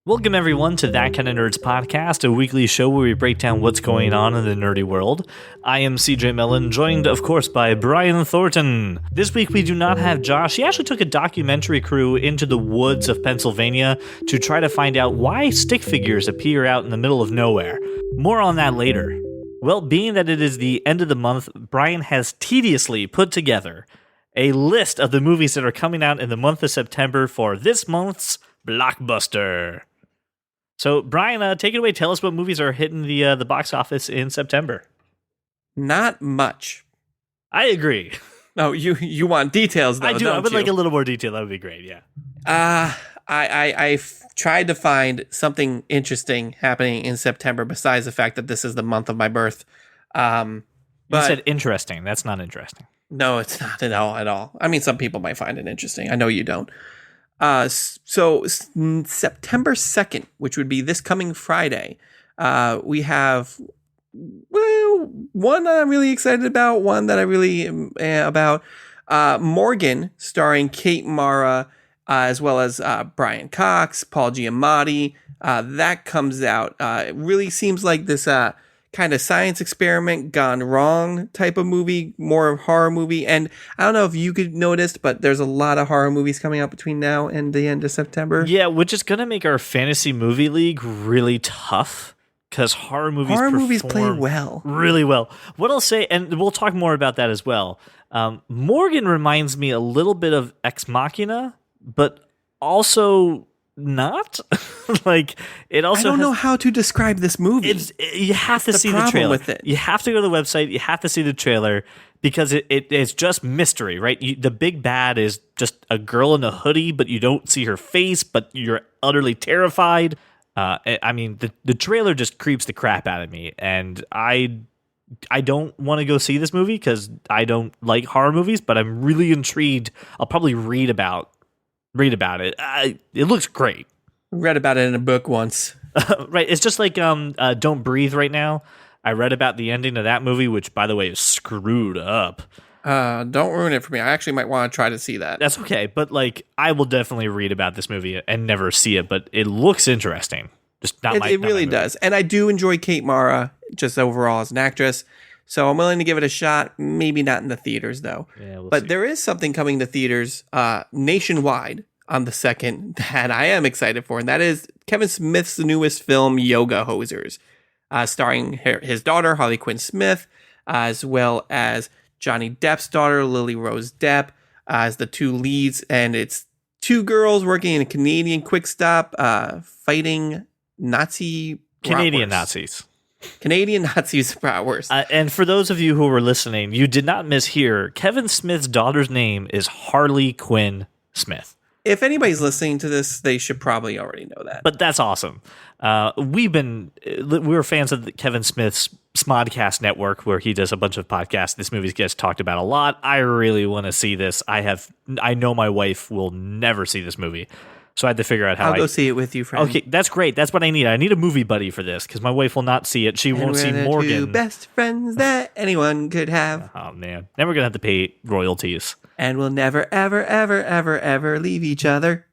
Welcome, everyone, to That Kind of Nerds podcast, a weekly show where we break down what's going on in the nerdy world. I am CJ Mellon, joined, of course, by Brian Thornton. This week, we do not have Josh. He actually took a documentary crew into the woods of Pennsylvania to try to find out why stick figures appear out in the middle of nowhere. More on that later. Well, being that it is the end of the month, Brian has tediously put together a list of the movies that are coming out in the month of September for this month's blockbuster. So, Brian, take it away. Tell us what movies are hitting the box office in September. Not much. I agree. Oh, you want details, though, I do. Don't I would you? like a little more detail. That would be great, yeah. I've tried to find something interesting happening in September besides the fact that this is the month of my birth. You But said interesting. That's not interesting. no, it's not at all. I mean, some people might find it interesting. I know you don't. September 2nd, which would be this coming Friday, we have one that I'm really excited about, one that I really am about. Morgan, starring Kate Mara, as well as Brian Cox, Paul Giamatti. That comes out. It really seems like this kind of science experiment gone wrong type of movie, more horror movie. And I don't know if you could notice, but there's a lot of horror movies coming out between now and the end of September. Yeah, which is going to make our fantasy movie league really tough because horror movies play well. Really well. What I'll say, and we'll talk more about that as well, Morgan reminds me a little bit of Ex Machina, but also not. Like, it also I don't know how to describe this movie. You have to see the trailer. With it. You have to go to the website. You have to see the trailer because it's just mystery, right? The big bad is just a girl in a hoodie, but you don't see her face, but you're utterly terrified. I mean, the trailer just creeps the crap out of me, and I don't want to go see this movie because I don't like horror movies, but I'm really intrigued. I'll probably read about it. It looks great. Read about it in a book once. Right. It's just like Don't Breathe right now. I read about the ending of that movie, which, by the way, is screwed up. Don't ruin it for me. I actually might want to try to see that. That's okay. But, like, I will definitely read about this movie and never see it, but it looks interesting. Just not It really does. And I do enjoy Kate Mara just overall as an actress. So I'm willing to give it a shot. Maybe not in the theaters, though. Yeah, we'll but see. there is something coming to theaters nationwide on the 2nd that I am excited for. And that is Kevin Smith's newest film, Yoga Hosers, starring his daughter, Harley Quinn Smith, as well as Johnny Depp's daughter, Lily Rose Depp, as the two leads. And it's two girls working in a Canadian quick stop fighting Canadian Nazis. Canadian Nazis bratwurst. And for those of you who were listening, you did not mishear. Kevin Smith's daughter's name is Harley Quinn Smith. If anybody's listening to this, they should probably already know that. But that's awesome. We're fans of Kevin Smith's Smodcast network, where he does a bunch of podcasts. This movie gets talked about a lot. I really want to see this. I know my wife will never see this movie, so I had to figure out how I'll go see it with you, friend. Okay, that's great. That's what I need. I need a movie buddy for this because my wife will not see it. She won't see Morgan. Two best friends that anyone could have. Oh man, then we're gonna have to pay royalties. And we'll never, ever, ever, ever, ever leave each other.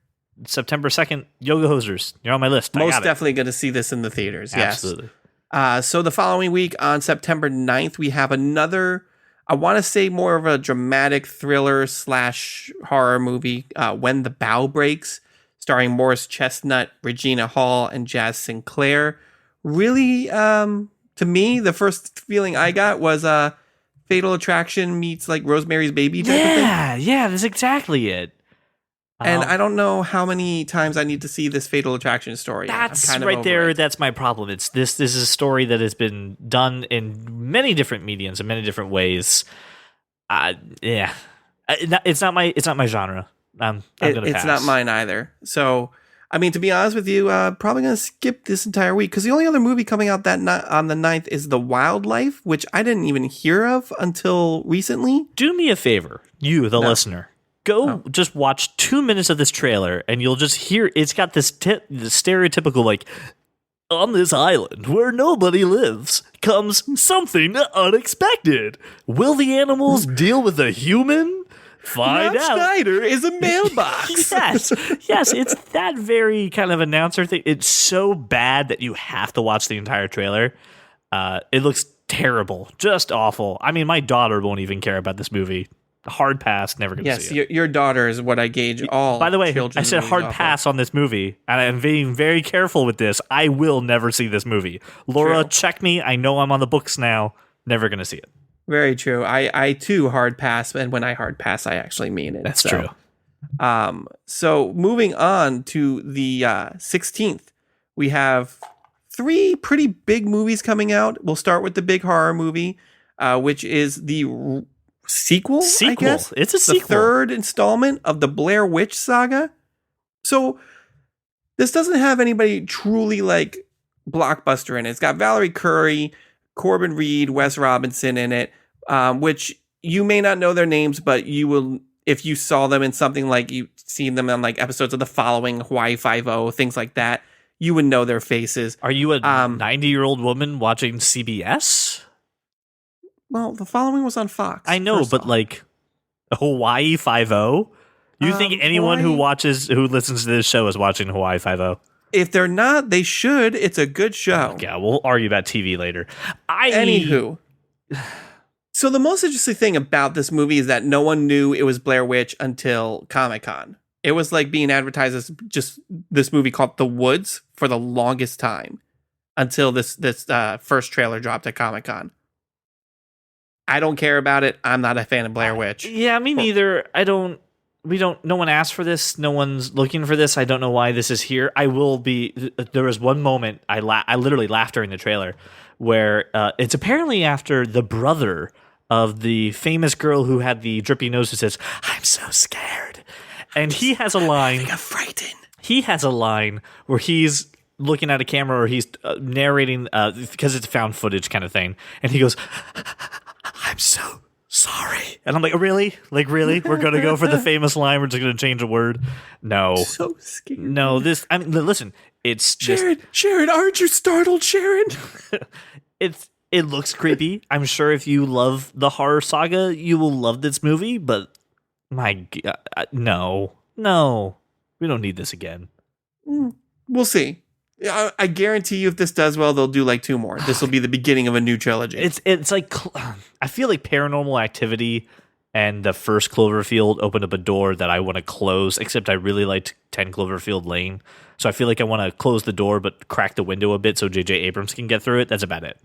September 2nd, Yoga Hosers. You're on my list. Most definitely going to see this in the theaters. Absolutely. Yes. So the following week on September 9th, we have another, I want to say more of a dramatic thriller / horror movie, When the Bow Breaks, starring Morris Chestnut, Regina Hall, and Jazz Sinclair. Really, to me, the first feeling I got was Fatal Attraction meets like Rosemary's Baby type of thing. Yeah, that's exactly it. And I don't know how many times I need to see this Fatal Attraction story. That's I'm kind of right over there. it. That's my problem. It's this is a story that has been done in many different mediums in many different ways. Yeah, it's not my genre. I'm gonna pass. It's not mine either. So, I mean, to be honest with you, probably gonna skip this entire week because the only other movie coming out on the 9th is The Wildlife, which I didn't even hear of until recently. Do me a favor, you, the listener. Go just watch 2 minutes of this trailer, and you'll just hear it's got this stereotypical, like, on this island where nobody lives comes something unexpected. Will the animals deal with the human? Find Rob out. Schneider is a mailbox. Yes, it's that very kind of announcer thing. It's so bad that you have to watch the entire trailer. It looks terrible, just awful. I mean, my daughter won't even care about this movie. Hard pass, never gonna see it. Your daughter is what I gauge all. By the way, I children's said movies hard off of. pass on this movie, and I'm being very careful with this. I will never see this movie. Laura, True. check me. I know I'm on the books now. Never gonna see it. Very true. I too hard pass, and when I hard pass, I actually mean it. That's So, true. So moving on to the 16th, we have 3 pretty big movies coming out. We'll start with the big horror movie, which is the sequel. I guess It's a the sequel. third installment of the Blair Witch Saga. So this doesn't have anybody truly like blockbuster in it. It's got Valerie Curry, Corbin Reed, Wes Robinson in it, which you may not know their names, but you will if you saw them in something like you've seen them on like episodes of The Following, Hawaii Five-0, things like that. You would know their faces. Are you a 90-year-old woman watching CBS? Well, The Following was on Fox. I know, first but off. like Hawaii Five-0? You think anyone who listens to this show is watching Hawaii Five-0? If they're not, they should. It's a good show. Yeah, we'll argue about TV later. Anywho. So the most interesting thing about this movie is that no one knew it was Blair Witch until Comic-Con. It was like being advertised as just this movie called The Woods for the longest time until this first trailer dropped at Comic-Con. I don't care about it. I'm not a fan of Blair Witch. Yeah, me neither. No one asked for this. No one's looking for this. I don't know why this is here. There was one moment I literally laughed during the trailer where it's apparently after the brother of the famous girl who had the drippy nose who says, "I'm so scared." And he has a line. I'm frightened. He has a line where he's looking at a camera or he's narrating because it's found footage kind of thing. And he goes, "I'm so sorry." And I'm like, really? Like, really? We're going to go for the famous line? We're just going to change a word? No. So scared. No, listen, it's Sharon, aren't you startled, Sharon? it looks creepy. I'm sure if you love the horror saga, you will love this movie, but my God, no, we don't need this again. We'll see. I guarantee you if this does well, they'll do like 2 more. This will be the beginning of a new trilogy. It's like, I feel like Paranormal Activity and the first Cloverfield opened up a door that I want to close, except I really liked 10 Cloverfield Lane. So I feel like I want to close the door but crack the window a bit so J.J. Abrams can get through it. That's about it.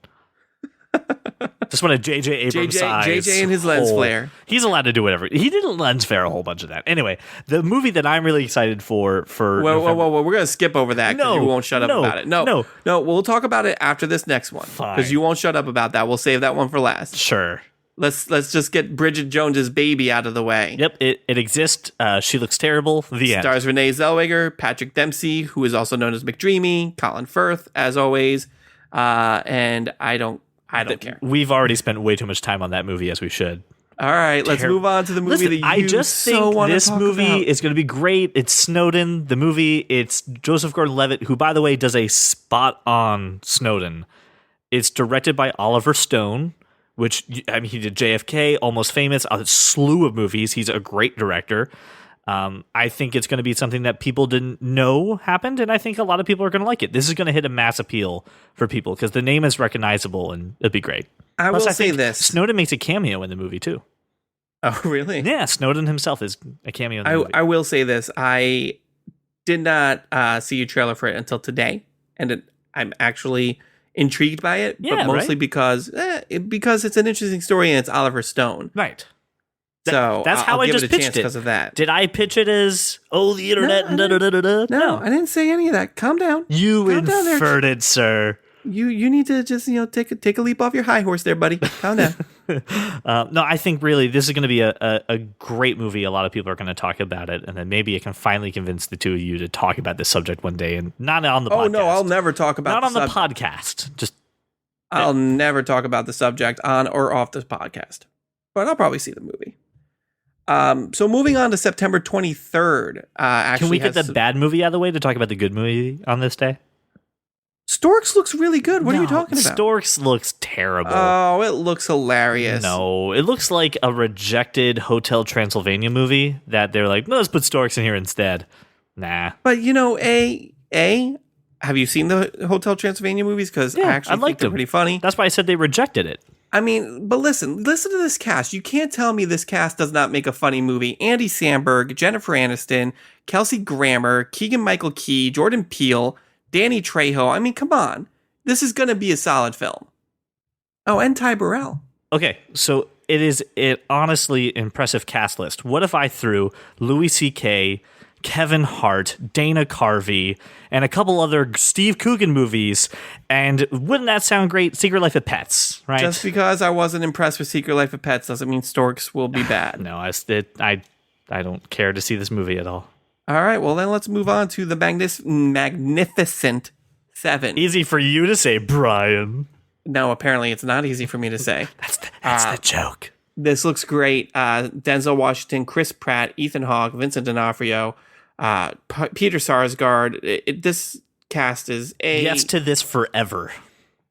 Just want a J.J. Abrams size JJ and his lens hole. flare. He's allowed to do whatever. He didn't lens flare a whole bunch of that. Anyway, the movie that I'm really excited for Whoa. We're going to skip over that because you won't shut up about it. No. We'll talk about it after this next one. Because you won't shut up about that. We'll save that one for last. Sure. Let's just get Bridget Jones's Baby out of the way. Yep, it exists. She looks terrible. The end. Stars Renee Zellweger, Patrick Dempsey, who is also known as McDreamy, Colin Firth, as always. And I don't care. We've already spent way too much time on that movie, as we should. All right, let's move on to the movie that you I just so think want to this talk movie about. is going to be great. It's Snowden, the movie. It's Joseph Gordon-Levitt, who, by the way, does a spot on Snowden. It's directed by Oliver Stone, which, I mean, he did JFK, Almost Famous, a slew of movies. He's a great director. I think it's going to be something that people didn't know happened, and I think a lot of people are going to like it. This is going to hit a mass appeal for people because the name is recognizable, and it'd be great. I Plus, will I say think this. Snowden makes a cameo in the movie, too. Oh, really? Yeah, Snowden himself is a cameo in the movie. I will say this. I did not see a trailer for it until today, and I'm actually intrigued by it, but mostly because it's an interesting story and it's Oliver Stone. Right. So that's how I give just it a chance pitched it. because of that. Did I pitch it as, the internet and da-da-da-da-da? No, I didn't say any of that. Calm down. You Calm down there. inferred it, sir. You need to just take a leap off your high horse there, buddy. Calm down. No, I think really this is going to be a great movie. A lot of people are going to talk about it, and then maybe I can finally convince the two of you to talk about this subject one day, and not on the podcast. Oh no, I'll never talk about not on the subject. podcast. Just I'll never talk about the subject on or off this podcast, but I'll probably see the movie. So moving on to September 23rd. Actually, can we get the bad movie out of the way to talk about the good movie on this day? Storks looks really good. What are you talking about? Storks looks terrible. Oh, it looks hilarious. No, it looks like a rejected Hotel Transylvania movie that they're like, no, let's put Storks in here instead. Nah. But have you seen the Hotel Transylvania movies? Because I actually think they're pretty funny. That's why I said they rejected it. I mean, but listen to this cast. You can't tell me this cast does not make a funny movie. Andy Samberg, Jennifer Aniston, Kelsey Grammer, Keegan-Michael Key, Jordan Peele, Danny Trejo. I mean, come on. This is going to be a solid film. Oh, and Ty Burrell. Okay, so it is honestly impressive cast list. What if I threw Louis C.K., Kevin Hart, Dana Carvey, and a couple other Steve Coogan movies, and wouldn't that sound great? Secret Life of Pets, right? Just because I wasn't impressed with Secret Life of Pets doesn't mean Storks will be bad. No, I don't care to see this movie at all. All right, well then let's move on to the Magnificent Seven. Easy for you to say, Brian. No, apparently it's not easy for me to say. That's the joke. This looks great. Denzel Washington, Chris Pratt, Ethan Hawke, Vincent D'Onofrio, Peter Sarsgaard. This cast is yes to this forever.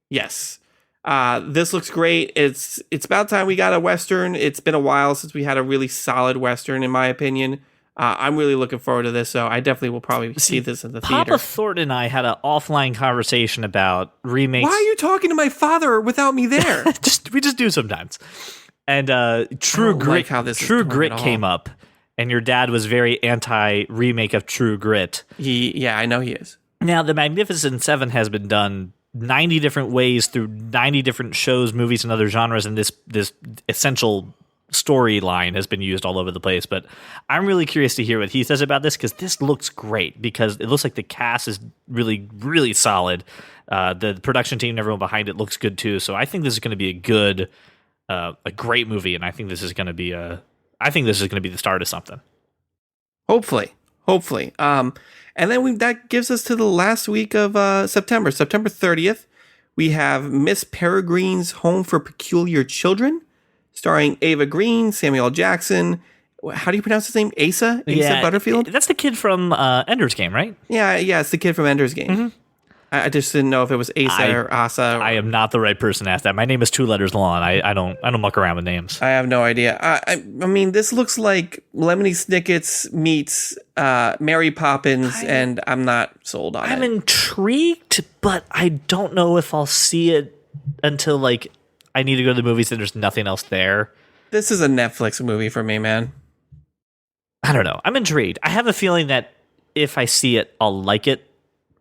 Yes. This looks great. It's about time we got a Western. It's been a while since we had a really solid Western, in my opinion. I'm really looking forward to this, so I definitely will probably see this in the theater. Papa Thornton and I had an offline conversation about remakes. Why are you talking to my father without me there? We just do sometimes. And True Grit, True Grit came up, and your dad was very anti-remake of True Grit. Yeah, I know he is. Now, The Magnificent Seven has been done 90 different ways through 90 different shows, movies, and other genres, and this essential storyline has been used all over the place. But I'm really curious to hear what he says about this, because this looks great, because it looks like the cast is really, really solid. The production team and everyone behind it looks good too. So I think this is going to be a great movie, and I think this is going to be the start of something. Hopefully. And then that gives us to the last week of September 30th. We have Miss Peregrine's Home for Peculiar Children, starring Ava Green, Samuel L. Jackson. How do you pronounce his name? Asa Butterfield? That's the kid from Ender's Game, right? Yeah, it's the kid from Ender's Game. Mm-hmm. I just didn't know if it was Asa or Asa. I am not the right person to ask that. My name is 2 letters long. I don't muck around with names. I have no idea. I mean, this looks like Lemony Snicket's meets Mary Poppins, and I'm not sold on it. I'm intrigued, but I don't know if I'll see it until I need to go to the movies and there's nothing else there. This is a Netflix movie for me, man. I don't know. I'm intrigued. I have a feeling that if I see it, I'll like it,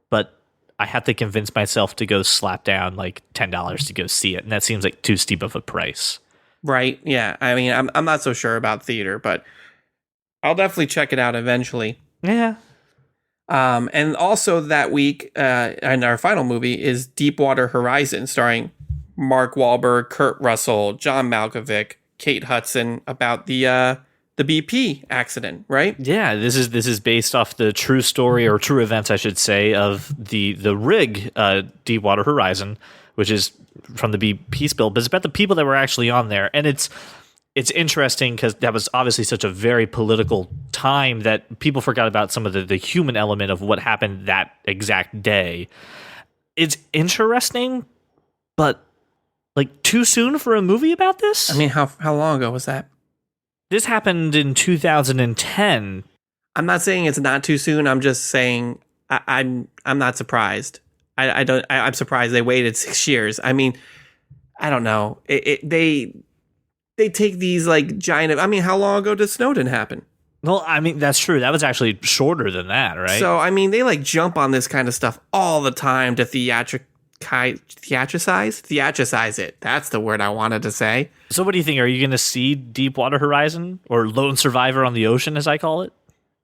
but I have to convince myself to go slap down $10 to go see it, and that seems like too steep of a price. Right? Yeah. I mean, I'm not so sure about theater, but I'll definitely check it out eventually. Yeah. And also that week, and our final movie is Deepwater Horizon, starring Mark Wahlberg, Kurt Russell, John Malkovich, Kate Hudson, about the BP accident, right? Yeah, this is based off the true story, or true events, I should say, of the rig Deepwater Horizon, which is from the BP spill, but it's about the people that were actually on there. And it's interesting because that was obviously such a very political time that people forgot about some of the human element of what happened that exact day. It's interesting, but too soon for a movie about this? I mean, how long ago was that? This happened in 2010. I'm not saying it's not too soon. I'm just saying I'm not surprised. I'm surprised they waited 6 years. I mean, I don't know. They take these giant. I mean, how long ago did Snowden happen? Well, I mean, that's true. That was actually shorter than that, right? So I mean, they jump on this kind of stuff all the time to theatricize it. That's the word I wanted to say. So what do you think? Are you going to see Deepwater Horizon, or Lone Survivor on the Ocean, as I call it?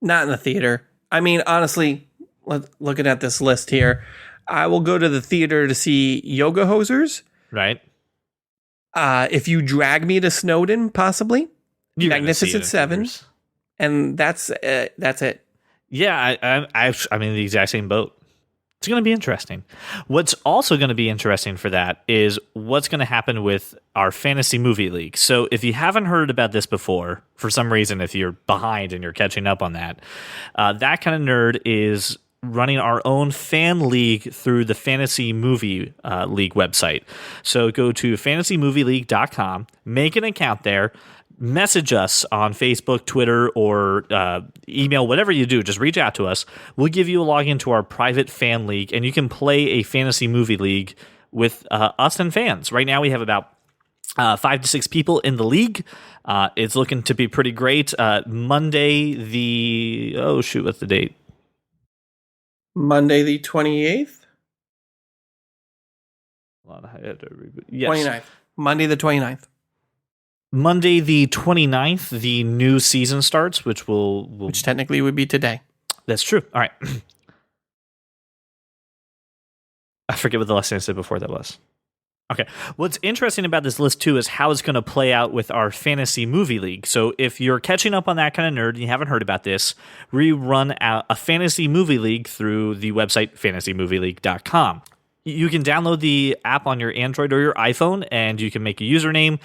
Not in the theater. I mean, honestly, looking at this list here, I will go to the theater to see Yoga Hosers. Right. If You Drag Me to Snowden, possibly. Magnificent Seven. And that's it. Yeah, I'm in the exact same boat. It's going to be interesting. What's also going to be interesting for that is what's going to happen with our fantasy movie league. So if you haven't heard about this before, for some reason, if you're behind and you're catching up on that, That Kind of Nerd is running our own fan league through the Fantasy Movie League website. So go to fantasymovieleague.com, make an account there, message us on Facebook, Twitter, or email, whatever you do. Just reach out to us. We'll give you a login to our private fan league, and you can play a fantasy movie league with us and fans. Right now we have about 5 to 6 people in the league. It's looking to be pretty great. Monday what's the date? Monday the 28th? Yes. 29th. Monday the 29th. Monday the 29th, the new season starts, which which technically would be today. That's true. All right. I forget what the last thing I said before that was. Okay. What's interesting about this list, too, is how it's going to play out with our fantasy movie league. So if you're catching up on That Kind of Nerd and you haven't heard about this, we run a fantasy movie league through the website fantasymovieleague.com. You can download the app on your Android or your iPhone, and you can make a username.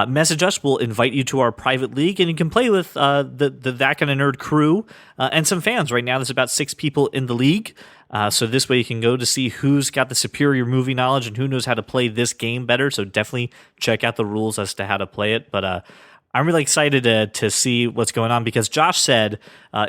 Message us. We'll invite you to our private league, and you can play with the That Kind of Nerd crew and some fans. Right now, there's about 6 people in the league. So this way you can go to see who's got the superior movie knowledge and who knows how to play this game better. So definitely check out the rules as to how to play it. But I'm really excited to see what's going on because Josh said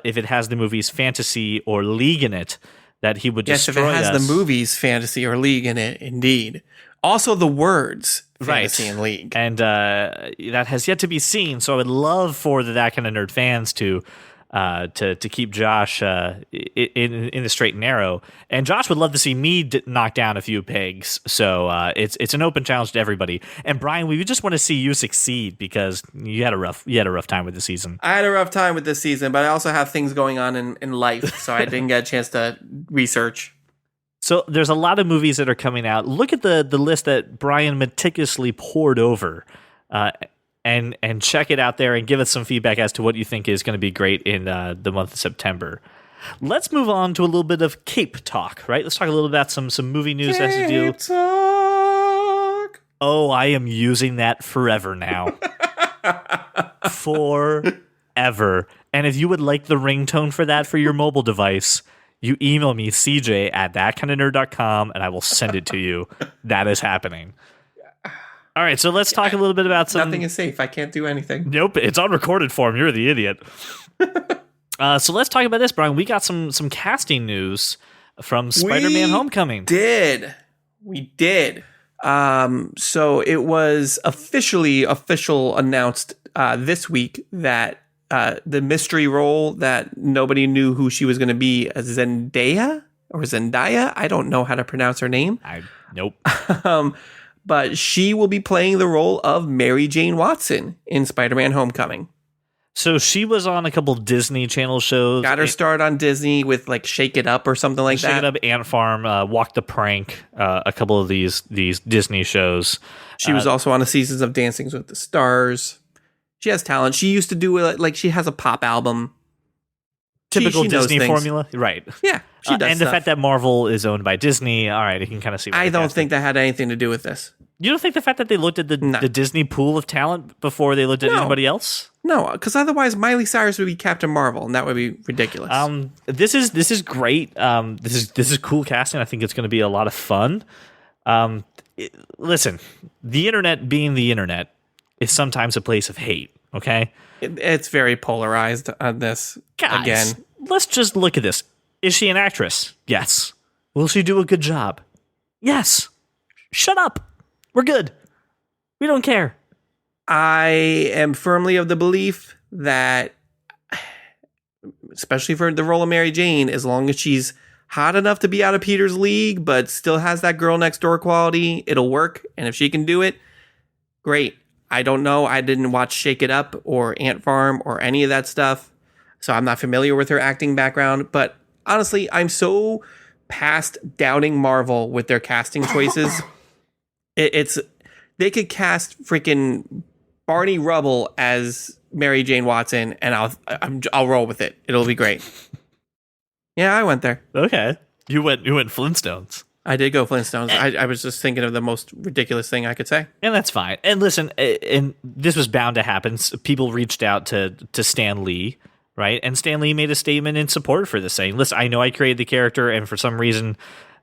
if it has the movies Fantasy or League in it, that he would destroy us. Yes, if it has the movies Fantasy or League in it, indeed. Also the words Fantasy and League. And that has yet to be seen. So I would love for That Kind of Nerd fans to keep Josh in the straight and narrow, and Josh would love to see me knock down a few pegs. So it's an open challenge to everybody. And Brian, we just want to see you succeed because you had a rough time with the season. I had a rough time with this season, but I also have things going on in life, so I didn't get a chance to research. So there's a lot of movies that are coming out. Look at the list that Brian meticulously poured over. And check it out there and give us some feedback as to what you think is going to be great in the month of September. Let's move on to a little bit of Cape talk, right? Let's talk a little about some movie news that has to do. Cape talk. Oh, I am using that forever now. Forever. And if you would like the ringtone for that for your mobile device, you email me, CJ at thatkindofnerd.com, and I will send it to you. That is happening. All right, so let's talk a little bit about some... Nothing is safe. I can't do anything. Nope, it's on recorded form. You're the idiot. So let's talk about this, Brian. We got some casting news from Spider-Man Homecoming. We did. So it was official announced this week that the mystery role that nobody knew who she was going to be, Zendaya? I don't know how to pronounce her name. Nope. But she will be playing the role of Mary Jane Watson in Spider-Man Homecoming. So she was on a couple Disney Channel shows. Got her start on Disney with like Shake It Up or something like that. Shake It Up, Ant Farm, Walk the Prank, a couple of these Disney shows. She was also on the seasons of Dancing with the Stars. She has talent. She used to do like she has a pop album. Typical Disney formula, right? Yeah, she does. And the fact that Marvel is owned by Disney, all right, you can kind of see. I don't think that had anything to do with this. You don't think the fact that they looked at the Disney pool of talent before they looked at anybody else? No, because otherwise Miley Cyrus would be Captain Marvel, and that would be ridiculous. This is great. This is cool casting. I think it's going to be a lot of fun. Listen, the internet being the internet is sometimes a place of hate. Okay. It's very polarized on this. Guys, again. Let's just look at this. Is she an actress? Yes. Will she do a good job? Yes. Shut up. We're good. We don't care. I am firmly of the belief that, especially for the role of Mary Jane, as long as she's hot enough to be out of Peter's league, but still has that girl next door quality, it'll work. And if she can do it, great. I don't know. I didn't watch Shake It Up or Ant Farm or any of that stuff, so I'm not familiar with her acting background. But honestly, I'm so past doubting Marvel with their casting choices. They could cast freaking Barney Rubble as Mary Jane Watson, and I'll roll with it. It'll be great. Yeah, I went there. Okay, you went Flintstones. I did go Flintstones. I was just thinking of the most ridiculous thing I could say. And that's fine. And listen, and this was bound to happen. People reached out to Stan Lee, right? And Stan Lee made a statement in support for this, saying, listen, I know I created the character, and for some reason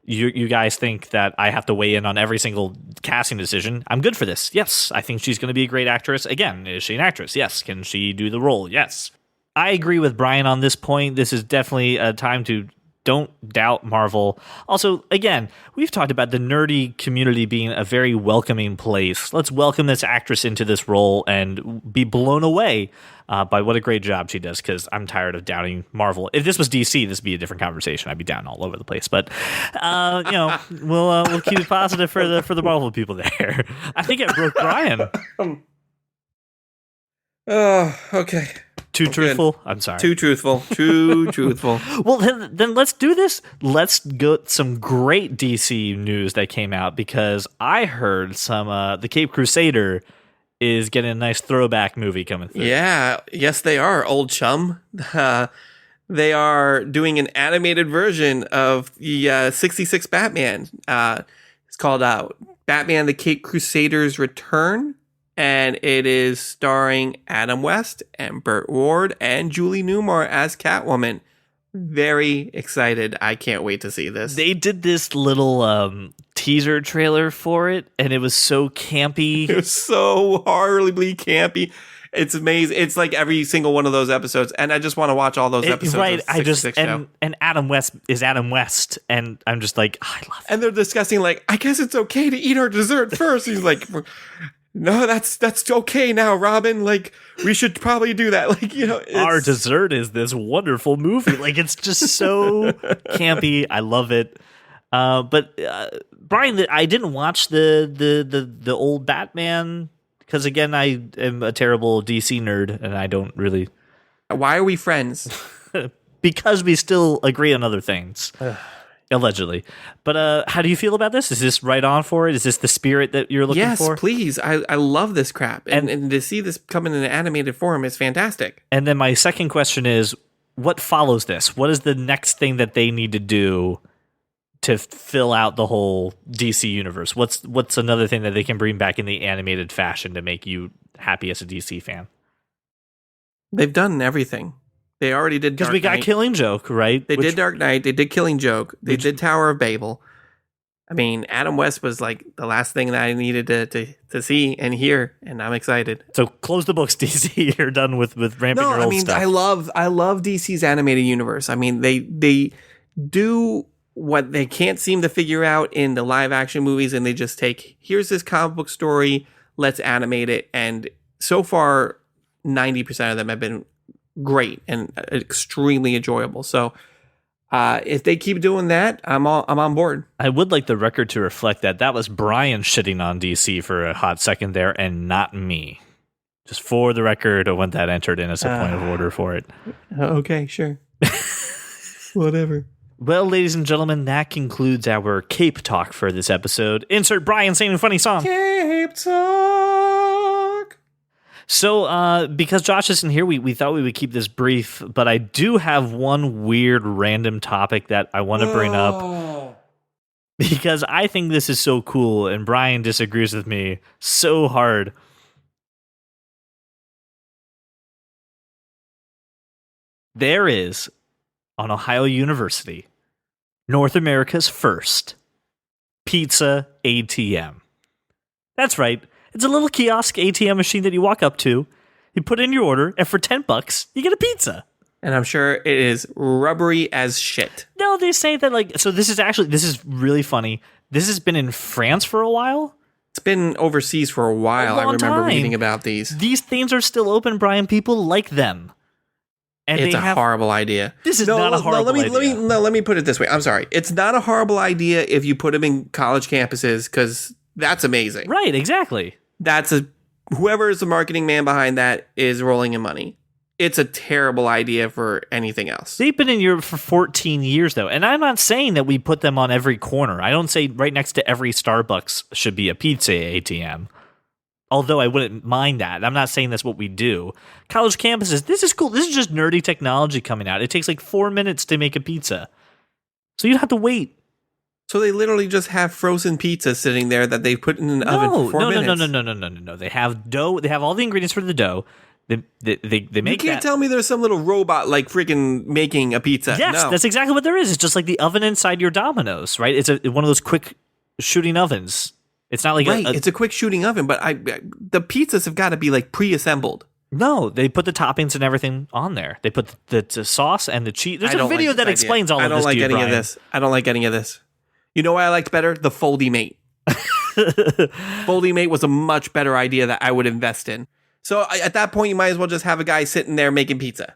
you guys think that I have to weigh in on every single casting decision. I'm good for this. Yes, I think she's going to be a great actress. Again, is she an actress? Yes. Can she do the role? Yes. I agree with Brian on this point. This is definitely a time to don't doubt Marvel. Also, again, we've talked about the nerdy community being a very welcoming place. Let's welcome this actress into this role and be blown away by what a great job she does, because I'm tired of doubting Marvel. If this was DC, this would be a different conversation. I'd be down all over the place. But, we'll keep it positive for the Marvel people there. I think it broke Brian. Oh, okay. Too truthful? I'm sorry. Too truthful. Too truthful. Well, then let's do this. Let's go some great DC news that came out, because I heard some the Cape Crusader is getting a nice throwback movie coming through. Yeah. Yes, they are, old chum. They are doing an animated version of the 66 Batman. It's called Batman the Cape Crusader's Return. And it is starring Adam West and Burt Ward and Julie Newmar as Catwoman. Very excited. I can't wait to see this. They did this little teaser trailer for it, and it was so campy. It was so horribly campy. It's amazing. It's like every single one of those episodes, and I just want to watch all those episodes. Right. Show. And Adam West is Adam West, and I'm just like, I love it. And they're discussing, like, I guess it's okay to eat our dessert first. He's like, no, that's okay now, Robin. Like, we should probably do that. Like, our dessert is this wonderful movie. Like, it's just so campy. I love it. But Brian, I didn't watch the old Batman because, again, I am a terrible DC nerd, and I don't really. Why are we friends? Because we still agree on other things. Allegedly. But how do you feel about this? Is this right on for it? Is this the spirit that you're looking for? Yes, please. I love this crap. And to see this come in an animated form is fantastic. And then my second question is, what follows this? What is the next thing that they need to do to fill out the whole DC universe? What's another thing that they can bring back in the animated fashion to make you happy as a DC fan? They've done everything. They already did Dark Knight. Because we got Killing Joke, right? They did Dark Knight. They did Killing Joke. They did Tower of Babel. I mean, Adam West was like the last thing that I needed to see and hear, and I'm excited. So close the books, DC. You're done with ramping your old stuff. I love DC's animated universe. I mean, they do what they can't seem to figure out in the live action movies, and they just take, here's this comic book story, let's animate it. And so far, 90% of them have been great and extremely enjoyable. So if they keep doing that, I'm on board. I would like the record to reflect that was Brian shitting on DC for a hot second there, and not me. Just for the record, I want that entered in as a point of order for it. Okay, sure. Whatever. Well, ladies and gentlemen, that concludes our Cape Talk for this episode. Insert Brian saying a funny song. Cape Talk. So, because Josh isn't here, we thought we would keep this brief, but I do have one weird random topic that I want to bring up, because I think this is so cool, and Brian disagrees with me so hard. There is, on Ohio University, North America's first pizza ATM. That's right. It's a little kiosk ATM machine that you walk up to, you put in your order, and for $10, you get a pizza. And I'm sure it is rubbery as shit. No, they say that, so this is really funny. This has been in France for a while. It's been overseas for a while. I remember reading about these. These things are still open, Brian. People like them. And it's a horrible idea. This is not a horrible idea. Let me put it this way. I'm sorry. It's not a horrible idea if you put them in college campuses, because that's amazing. Right, exactly. Whoever is the marketing man behind that is rolling in money. It's a terrible idea for anything else. They've been in Europe for 14 years, though. And I'm not saying that we put them on every corner. I don't say right next to every Starbucks should be a pizza ATM. Although I wouldn't mind that. I'm not saying that's what we do. College campuses, this is cool. This is just nerdy technology coming out. It takes like 4 minutes to make a pizza. So you don't have to wait. So they literally just have frozen pizza sitting there that they put in an oven for 4 minutes. No. They have dough. They have all the ingredients for the dough. They make You can't that. tell me there's some little robot like freaking making a pizza. Yes, No. that's exactly what there is. It's just like the oven inside your Domino's, right? It's one of those quick shooting ovens. It's not like Right, it's a quick shooting oven, but the pizzas have got to be like pre-assembled. No, they put the toppings and everything on there. They put the sauce and the cheese. There's a video that explains all of this. I don't like to you, any Brian. of this. I don't like any of this. You know what I liked better? The Foldy Mate. Foldy Mate was a much better idea that I would invest in. So at that point, you might as well just have a guy sitting there making pizza.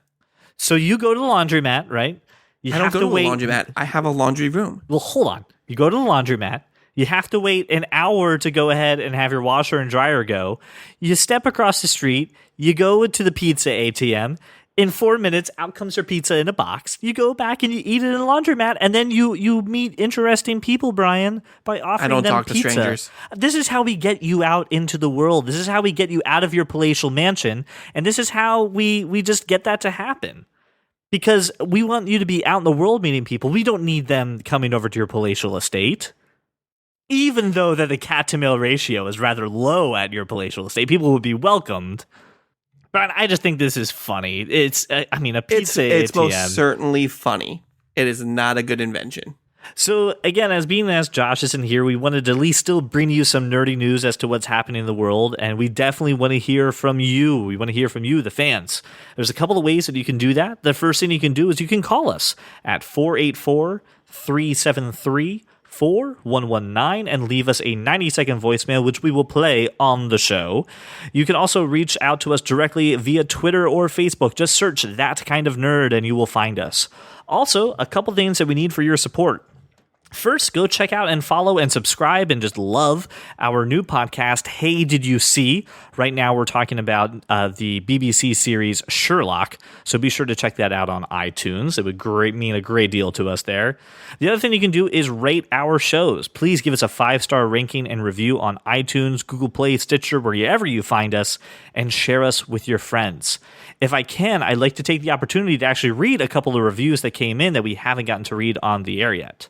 So you go to the laundromat, right? You I don't go to the laundromat. I have a laundry room. Well, hold on. You go to the laundromat. You have to wait an hour to go ahead and have your washer and dryer go. You step across the street. You go to the pizza ATM. In 4 minutes, out comes your pizza in a box. You go back and you eat it in a laundromat, and then you meet interesting people, Brian, by offering them pizza. I don't talk to strangers. This is how we get you out into the world. This is how we get you out of your palatial mansion, and this is how we just get that to happen. Because we want you to be out in the world meeting people. We don't need them coming over to your palatial estate. Even though that the cat-to-male ratio is rather low at your palatial estate, people would be welcomed. But I just think this is funny. It's, a pizza It's ATM. most certainly funny. It is not a good invention. So again, as Josh isn't here, we wanted to at least still bring you some nerdy news as to what's happening in the world, and we definitely want to hear from you. We want to hear from you, the fans. There's a couple of ways that you can do that. The first thing you can do is you can call us at 484-373-4119 and leave us a 90-second voicemail, which we will play on the show. You can also reach out to us directly via Twitter or Facebook. Just search That Kind of Nerd and you will find us. Also, a couple things that we need for your support. First, go check out and follow and subscribe and just love our new podcast, Hey Did You See? Right now we're talking about the BBC series Sherlock, so be sure to check that out on iTunes. It would mean a great deal to us there. The other thing you can do is rate our shows. Please give us a 5-star ranking and review on iTunes, Google Play, Stitcher, wherever you find us, and share us with your friends. If I can, I'd like to take the opportunity to actually read a couple of reviews that came in that we haven't gotten to read on the air yet.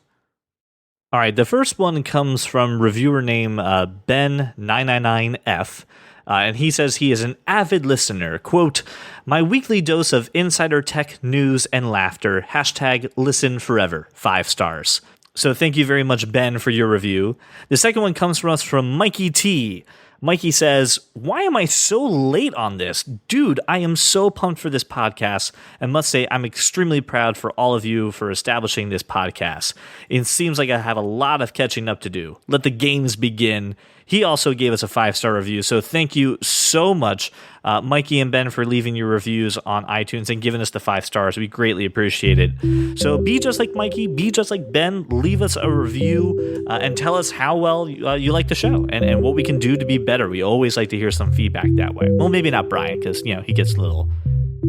All right, the first one comes from reviewer named Ben999F, and he says he is an avid listener. Quote, "My weekly dose of insider tech news and laughter. Hashtag listen forever. 5 stars." So thank you very much, Ben, for your review. The second one comes from us from Mikey T. Mikey says, "Why am I so late on this? Dude, I am so pumped for this podcast and must say I'm extremely proud for all of you for establishing this podcast. It seems like I have a lot of catching up to do. Let the games begin." He also gave us a 5-star review, so thank you so much, Mikey and Ben, for leaving your reviews on iTunes and giving us the 5 stars. We greatly appreciate it. So be just like Mikey, be just like Ben, leave us a review and tell us how well you like the show and what we can do to be better. We always like to hear some feedback that way. Well, maybe not Brian, because, he gets a little...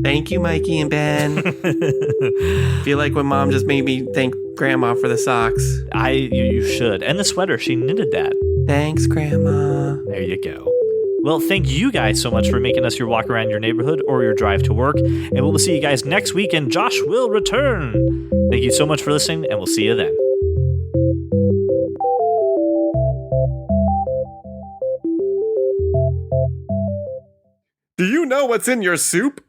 Thank you, Mikey and Ben. Feel like when Mom just made me thank Grandma for the socks. You should. And the sweater, she knitted that. Thanks, Grandma. There you go. Well, thank you guys so much for making us your walk around your neighborhood or your drive to work. And we'll see you guys next week, and Josh will return. Thank you so much for listening, and we'll see you then. Do you know what's in your soup?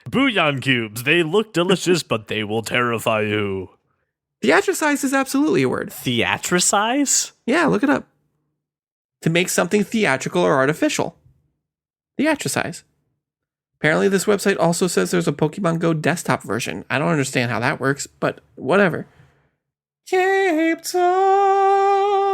Bouillon cubes. They look delicious, but they will terrify you. Theatricize is absolutely a word. Theatricize? Yeah, look it up. To make something theatrical or artificial. Theatricize. Apparently this website also says there's a Pokemon Go desktop version. I don't understand how that works, but whatever. Cape Talk.